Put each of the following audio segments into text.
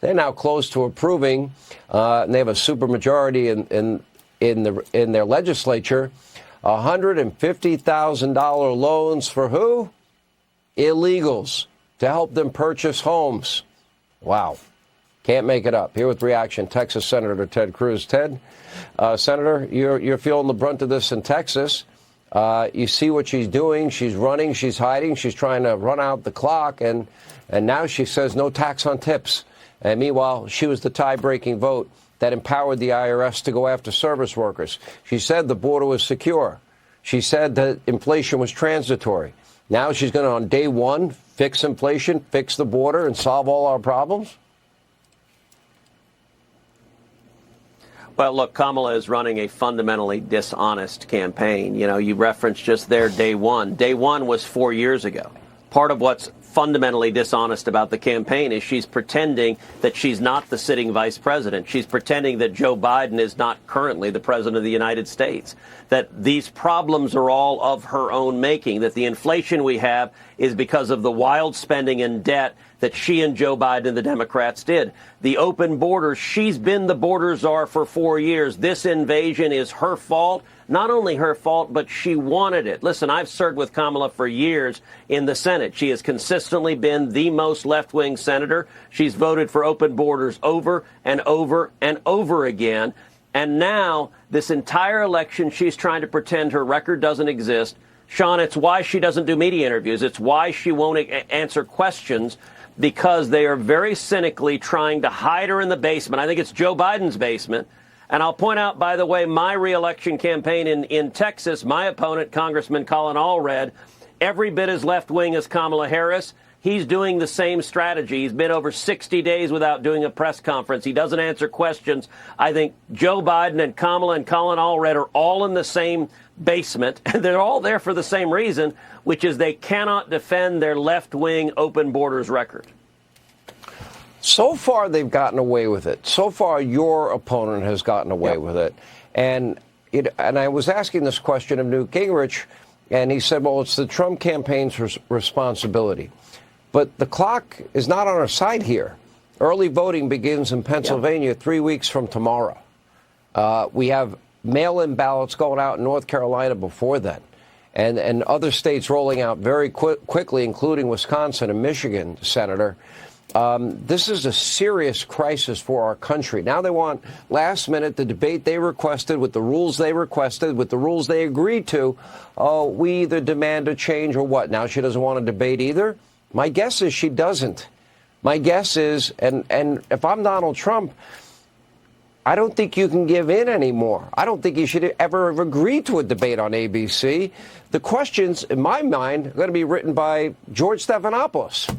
they're now close to approving, and they have a supermajority in their legislature, $150,000 loans for who? Illegals, to help them purchase homes. Wow. Can't make it up. Here with reaction, Texas Senator Ted Cruz. Ted, Senator, you're feeling the brunt of this in Texas. You see what she's doing. She's running. She's hiding. She's trying to run out the clock. And now she says no tax on tips. And meanwhile, she was the tie-breaking vote that empowered the IRS to go after service workers. She said the border was secure. She said that inflation was transitory. Now she's going to, on day one, fix inflation, fix the border, and solve all our problems? Well, look, Kamala is running a fundamentally dishonest campaign. You know, you referenced just there day one. Day one was 4 years ago. Part of what's fundamentally dishonest about the campaign is she's pretending that she's not the sitting vice president. She's pretending that Joe Biden is not currently the president of the United States, that these problems are all of her own making, that the inflation we have is because of the wild spending and debt that she and Joe Biden and the Democrats did. The open borders, she's been the border czar for 4 years. This invasion is her fault. Not only her fault, but she wanted it. Listen, I've served with Kamala for years in the Senate. She has consistently been the most left-wing senator. She's voted for open borders over and over and over again. And now, this entire election, she's trying to pretend her record doesn't exist. Sean, it's why she doesn't do media interviews. It's why she won't answer questions, because they are very cynically trying to hide her in the basement. I think it's Joe Biden's basement. And I'll point out, by the way, my reelection campaign in Texas, my opponent, Congressman Colin Allred, every bit as left-wing as Kamala Harris. He's doing the same strategy. He's been over 60 days without doing a press conference. He doesn't answer questions. I think Joe Biden and Kamala and Colin Allred are all in the same basement. They're all there for the same reason, which is they cannot defend their left-wing open borders record. So far, they've gotten away with it. So far, your opponent has gotten away with it. And I was asking this question of Newt Gingrich, and he said, well, it's the Trump campaign's responsibility. But the clock is not on our side here. Early voting begins in Pennsylvania 3 weeks from tomorrow. We have mail-in ballots going out in North Carolina before then, and other states rolling out very quickly, including Wisconsin and Michigan, Senator. This is a serious crisis for our country. Now they want last minute the debate they requested with the rules they requested, with the rules they agreed to. Oh, we either demand a change or what? Now she doesn't want to debate either? My guess is she doesn't. My guess is, and if I'm Donald Trump, I don't think you can give in anymore. I don't think you should ever have agreed to a debate on ABC. The questions, in my mind, are going to be written by George Stephanopoulos.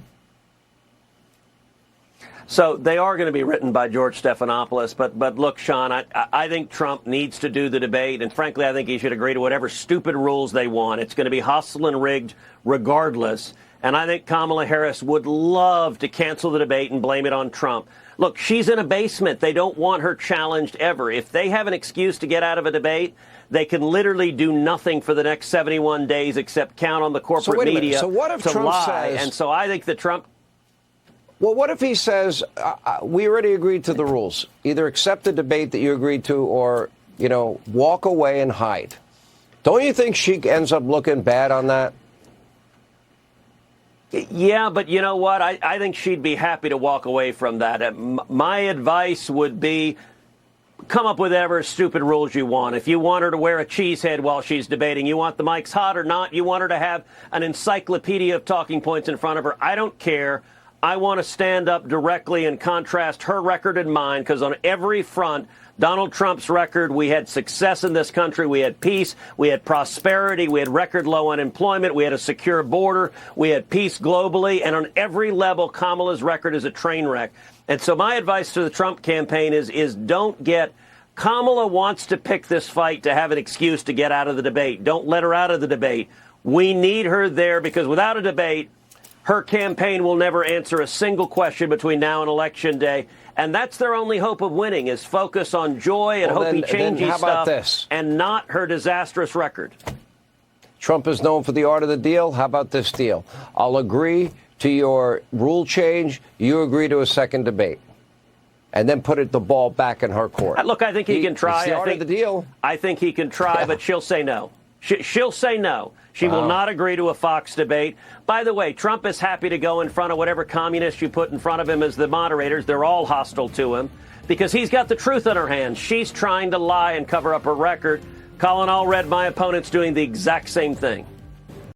So they are going to be written by George Stephanopoulos. But look, Sean, I think Trump needs to do the debate. And frankly, I think he should agree to whatever stupid rules they want. It's going to be hostile and rigged regardless. And I think Kamala Harris would love to cancel the debate and blame it on Trump. Look, she's in a basement. They don't want her challenged ever. If they have an excuse to get out of a debate, they can literally do nothing for the next 71 days except count on the corporate media so what if to Trump lie. Says, and so I think that Trump... Well, what if he says, we already agreed to the rules. Either accept the debate that you agreed to or, walk away and hide. Don't you think she ends up looking bad on that? Yeah, but you know what? I think she'd be happy to walk away from that. My advice would be come up with whatever stupid rules you want. If you want her to wear a cheese head while she's debating, you want the mics hot or not, you want her to have an encyclopedia of talking points in front of her, I don't care. I want to stand up directly and contrast her record and mine, because on every front, Donald Trump's record, we had success in this country, we had peace, we had prosperity, we had record low unemployment, we had a secure border, we had peace globally, and on every level, Kamala's record is a train wreck. And so my advice to the Trump campaign is don't get... Kamala wants to pick this fight to have an excuse to get out of the debate. Don't let her out of the debate. We need her there, because without a debate, her campaign will never answer a single question between now and Election Day. And that's their only hope of winning, is focus on joy and hope he changes stuff and not her disastrous record. Trump is known for the art of the deal. How about this deal? I'll agree to your rule change. You agree to a second debate. and then put the ball back in her court. Look, I think he can try. It's the art of the deal. I think he can try, but she'll say no. She'll say no. She will not agree to a Fox debate. By the way, Trump is happy to go in front of whatever communists you put in front of him as the moderators. They're all hostile to him because he's got the truth in her hands. She's trying to lie and cover up her record. Colin Allred, my opponent's doing the exact same thing.